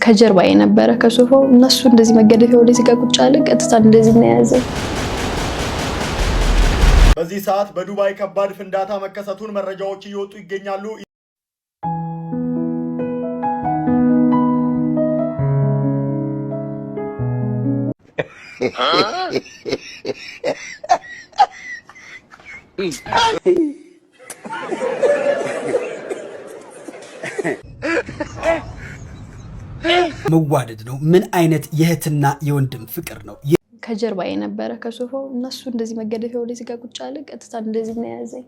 ከጀርባ የነበረ ከሶፋው እነሱ እንደዚህ መገደፊያው ላይ ሲጋ ቁጭ አለ። ቀጥታ እንደዚህ ነው ያዘ። በዚህ ሰዓት በዱባይ ከባድ ፍንዳታ መከሰቱን መረጃዎች እየወጡ ይገኛሉ። መዋደድ ነው። ምን አይነት የእህትና የወንድም ፍቅር ነው! ከጀርባ የነበረ ከሶፋው እነሱ እንደዚህ መገደፊያው ላይ ሲጋ ቁጭ አለ። ቀጥታ እንደዚህ ነው ያዘኝ።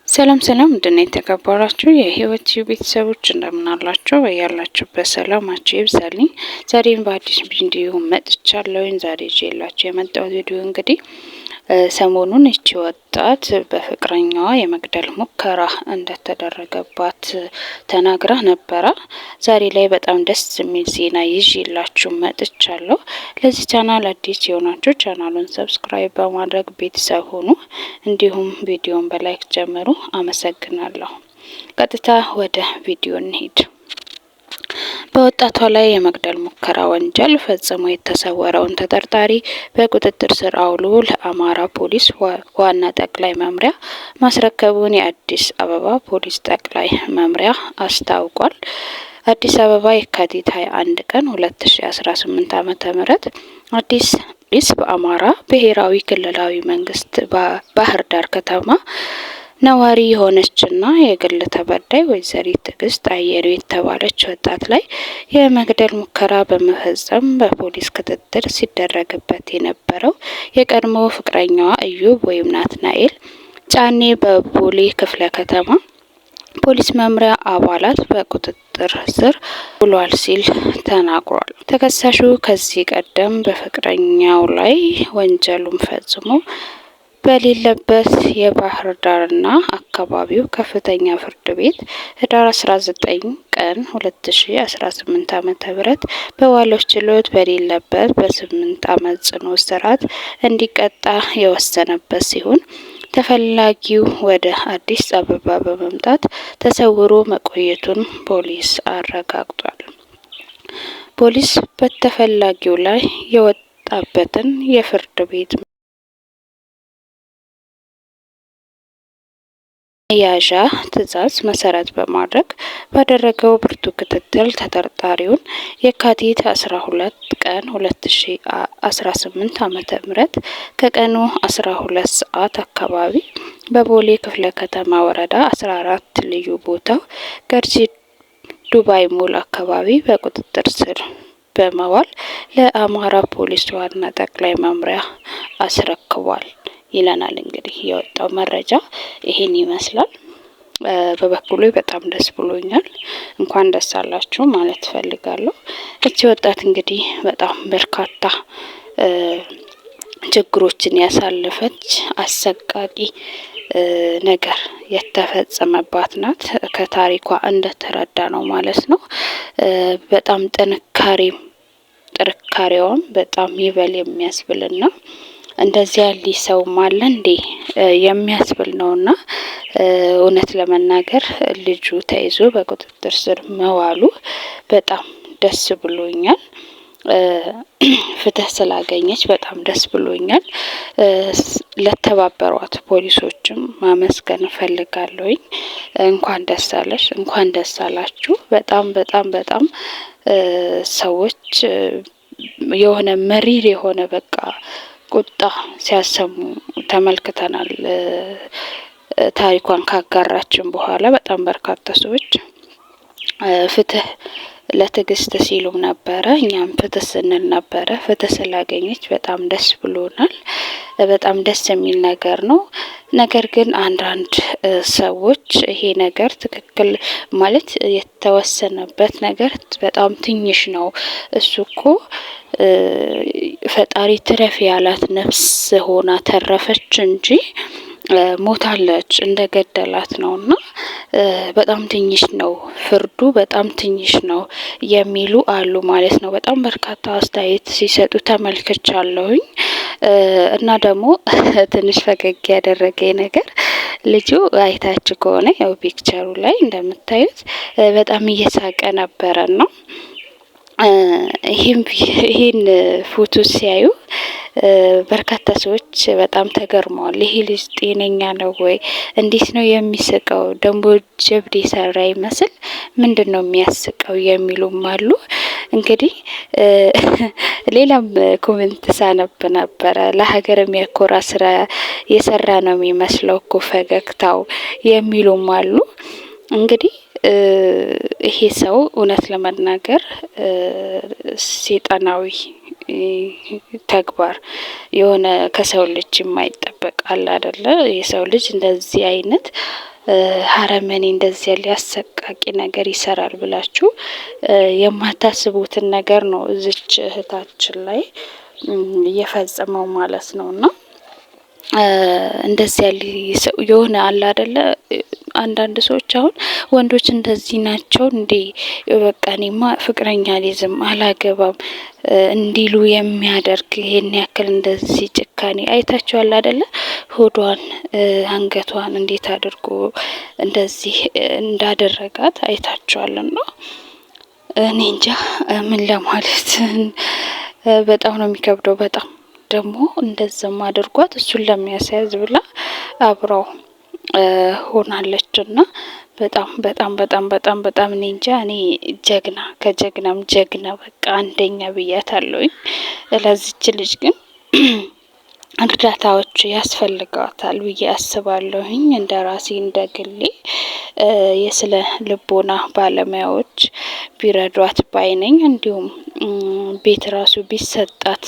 ሰላም ሰላም፣ እንደና የተከበራችሁ የህይወት ቤተሰቦች እንደምን አላችሁ? ያላችሁበት ሰላማችሁ ይብዛልኝ። ዛሬም በአዲስ ቪዲዮ መጥቻለሁ። ዛሬ ይዤላችሁ የመጣሁት ቪዲዮ እንግዲህ ሰሞኑን እቺ ወጣት በፍቅረኛዋ የመግደል ሙከራ እንደተደረገባት ተናግራ ነበረ። ዛሬ ላይ በጣም ደስ የሚል ዜና ይዤላችሁ መጥቻለሁ። ለዚህ ቻናል አዲስ የሆናችሁ ቻናሉን ሰብስክራይብ በማድረግ ቤተሰብ ሁኑ። እንዲሁም ቪዲዮን በላይክ ጀምሩ። አመሰግናለሁ። ቀጥታ ወደ ቪዲዮ እንሂድ። በወጣቷ ላይ የመግደል ሙከራ ወንጀል ፈጽሞ የተሰወረውን ተጠርጣሪ በቁጥጥር ስር አውሎ ለአማራ ፖሊስ ዋና ጠቅላይ መምሪያ ማስረከቡን የአዲስ አበባ ፖሊስ ጠቅላይ መምሪያ አስታውቋል። አዲስ አበባ የካቲት 21 ቀን 2018 ዓ.ም አዲስ በአማራ ብሔራዊ ክልላዊ መንግስት ባህር ዳር ከተማ ነዋሪ የሆነችና የግል ተበዳይ ወይዘሪት ትዕግስት አየሉ የተባለች ወጣት ላይ የመግደል ሙከራ በመፈጸም በፖሊስ ክትትል ሲደረግበት የነበረው የቀድሞ ፍቅረኛዋ እዩብ ወይም ናትናኤል ጫኔ በቦሌ ክፍለ ከተማ ፖሊስ መምሪያ አባላት በቁጥጥር ስር ውሏል ሲል ተናግሯል። ተከሳሹ ከዚህ ቀደም በፍቅረኛው ላይ ወንጀሉን ፈጽሞ በሌለበት የባህር ዳርና አካባቢው ከፍተኛ ፍርድ ቤት ህዳር 19 ቀን 2018 ዓ.ም በዋለው ችሎት በሌለበት በ8 ዓመት ጽኑ እስራት እንዲቀጣ የወሰነበት ሲሆን ተፈላጊው ወደ አዲስ አበባ በመምጣት ተሰውሮ መቆየቱን ፖሊስ አረጋግጧል። ፖሊስ በተፈላጊው ላይ የወጣበትን የፍርድ ቤት መያዣ ትዕዛዝ መሰረት በማድረግ ባደረገው ብርቱ ክትትል ተጠርጣሪውን የካቲት 12 ቀን 2018 ዓ.ም ከቀኑ 12 ሰዓት አካባቢ በቦሌ ክፍለ ከተማ ወረዳ 14 ልዩ ቦታው ገርጂ ዱባይ ሞል አካባቢ በቁጥጥር ስር በመዋል ለአማራ ፖሊስ ዋና ጠቅላይ መምሪያ አስረክቧል ይለናል። እንግዲህ የወጣው መረጃ ይሄን ይመስላል። በበኩሌ በጣም ደስ ብሎኛል። እንኳን ደስ አላችሁ ማለት ፈልጋለሁ። እቺ ወጣት እንግዲህ በጣም በርካታ ችግሮችን ያሳለፈች አሰቃቂ ነገር የተፈጸመባት ናት። ከታሪኳ እንደተረዳ ነው ማለት ነው። በጣም ጥንካሬዋም በጣም ይበል የሚያስብልና እንደዚህ ያለ ሰው ማለ እንዴ የሚያስብል ነውና እውነት ለመናገር ልጁ ተይዞ በቁጥጥር ስር መዋሉ በጣም ደስ ብሎኛል። ፍትህ ስላገኘች በጣም ደስ ብሎኛል። ለተባበሯት ፖሊሶችም ማመስገን ፈልጋለሁ። እንኳን ደስ አለሽ፣ እንኳን ደስ አላችሁ። በጣም ሰዎች የሆነ መሪር የሆነ በቃ ቁጣ ሲያሰሙ ተመልክተናል። ታሪኳን ካጋራችን በኋላ በጣም በርካታ ሰዎች ፍትህ ለትዕግስት ሲሉም ነበረ። እኛም ፍትህ ስንል ነበረ። ፍትህ ስላገኘች በጣም ደስ ብሎናል። በጣም ደስ የሚል ነገር ነው። ነገር ግን አንዳንድ ሰዎች ይሄ ነገር ትክክል ማለት የተወሰነበት ነገር በጣም ትንሽ ነው። እሱ እኮ ፈጣሪ ትረፍ ያላት ነፍስ ሆና ተረፈች እንጂ ሞታለች እንደገደላት ነውና በጣም ትንሽ ነው ፍርዱ በጣም ትንሽ ነው የሚሉ አሉ ማለት ነው። በጣም በርካታ አስተያየት ሲሰጡ ተመልክቻለሁኝ። እና ደግሞ ትንሽ ፈገግ ያደረገኝ ነገር ልጁ አይታችሁ ከሆነ ያው ፒክቸሩ ላይ እንደምታዩት በጣም እየሳቀ ነበረና ይሄን ፎቶ ሲያዩ በርካታ ሰዎች በጣም ተገርመዋል። ይሄ ልጅ ጤነኛ ነው ወይ? እንዴት ነው የሚስቀው? ደንቦ ጀብድ የሰራ ይመስል ምንድነው የሚያስቀው የሚሉም አሉ። እንግዲህ ሌላም ኮሜንት ሳነብ ነበረ ለሀገር የሚያኮራ ስራ የሰራ ነው የሚመስለው እኮ ፈገግታው የሚሉም አሉ። እንግዲህ ይሄ ሰው እውነት ለመናገር ሰይጣናዊ ተግባር የሆነ ከሰው ልጅ የማይጠበቅ አለ አይደለ? የሰው ልጅ እንደዚህ አይነት ሀረመኔ እንደዚህ ያለ አሰቃቂ ነገር ይሰራል ብላችሁ የማታስቡትን ነገር ነው እዚች እህታችን ላይ እየፈጸመው ማለት ነውና እንደዚህ ያለ ሰው የሆነ አለ አይደለ? አንዳንድ ሰዎች አሁን ወንዶች እንደዚህ ናቸው እንዴ በቃ እኔማ ፍቅረኛ ሊዝም አላገባም እንዲሉ የሚያደርግ ይሄን ያክል እንደዚህ ጭካኔ አይታችኋል አይደለ? ሆዷን አንገቷን እንዴት አድርጎ እንደዚህ እንዳደረጋት አይታችኋልና እኔ እንጃ ምን ለማለት በጣም ነው የሚከብደው። በጣም ደግሞ እንደዛም አድርጓት እሱን ለሚያሳያዝ ብላ አብረው ሆናለችና በጣም በጣም በጣም በጣም በጣም እኔ እንጃ እኔ ጀግና ከጀግናም ጀግና በቃ አንደኛ ብያታለሁኝ። ለዚች ልጅ ግን እርዳታዎች ያስፈልጋታል ብዬ አስባለሁኝ። እንደ ራሴ እንደ ግሌ የስነ ልቦና ባለሙያዎች ቢረዷት ባይነኝ እንዲሁም ቤት ራሱ ቢሰጣት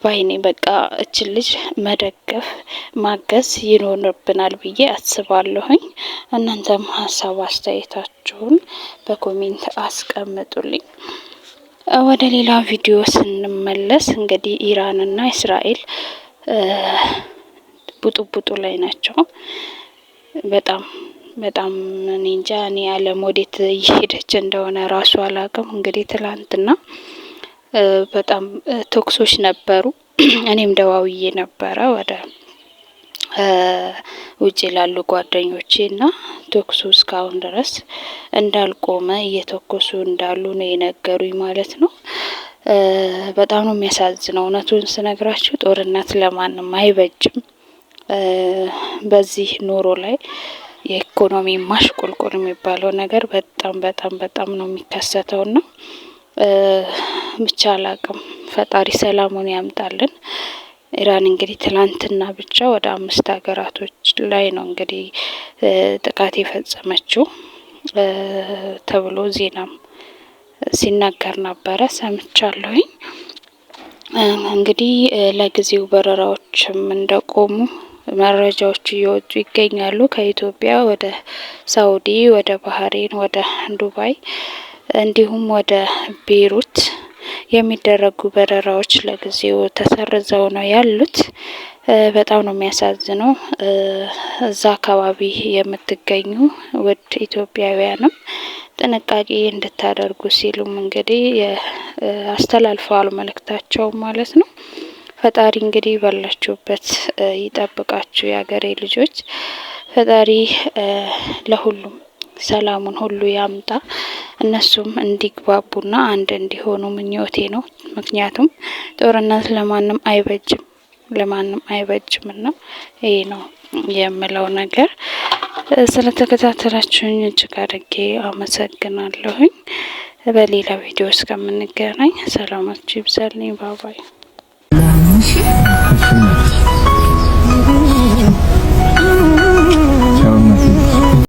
ባይኔ በቃ እች ልጅ መደገፍ ማገዝ ይኖርብናል ብዬ አስባለሁኝ። እናንተም ሀሳብ አስተያየታችሁን በኮሜንት አስቀምጡልኝ። ወደ ሌላ ቪዲዮ ስንመለስ እንግዲህ ኢራንና እስራኤል ቡጥቡጡ ላይ ናቸው። በጣም በጣም እኔ እንጃ እኔ ዓለም ወዴት እየሄደች እንደሆነ ራሱ አላውቅም። እንግዲህ ትላንትና በጣም ተኩሶች ነበሩ። እኔም ደዋውዬ ነበረ ወደ ውጪ ላሉ ጓደኞቼና ተኩሱ እስካሁን ድረስ እንዳልቆመ እየተኮሱ እንዳሉ ነው የነገሩኝ ማለት ነው። በጣም ነው የሚያሳዝነው። እውነቱን ስነግራችሁ ጦርነት ለማንም አይበጅም። በዚህ ኑሮ ላይ የኢኮኖሚ ማሽቆልቆል የሚባለው ነገር በጣም በጣም በጣም ነው የሚከሰተውና ብቻ አላቅም። ፈጣሪ ሰላሙን ያምጣልን። ኢራን እንግዲህ ትላንትና ብቻ ወደ 5 ሀገራቶች ላይ ነው እንግዲህ ጥቃት የፈጸመችው ተብሎ ዜናም ሲናገር ነበረ ሰምቻለሁኝ። እንግዲህ ለጊዜው በረራዎችም እንደቆሙ መረጃዎች እየወጡ ይገኛሉ። ከኢትዮጵያ ወደ ሳውዲ፣ ወደ ባህሬን፣ ወደ ዱባይ እንዲሁም ወደ ቤይሩት የሚደረጉ በረራዎች ለጊዜው ተሰርዘው ነው ያሉት። በጣም ነው የሚያሳዝነው። እዛ አካባቢ የምትገኙ ውድ ኢትዮጵያውያንም ጥንቃቄ እንድታደርጉ ሲሉም እንግዲህ አስተላልፈዋል መልእክታቸው ማለት ነው። ፈጣሪ እንግዲህ ባላችሁበት ይጠብቃችሁ የሀገሬ ልጆች። ፈጣሪ ለሁሉም ሰላሙን ሁሉ ያምጣ። እነሱም እንዲግባቡና አንድ እንዲሆኑ ምኞቴ ነው። ምክንያቱም ጦርነት ለማንም አይበጅምና ይሄ ነው የምለው ነገር። ስለተከታተላችሁኝ እጅግ አድርጌ አመሰግናለሁኝ። በሌላ ቪዲዮ እስከምንገናኝ ሰላማችሁ ይብዛልኝ። ባባይ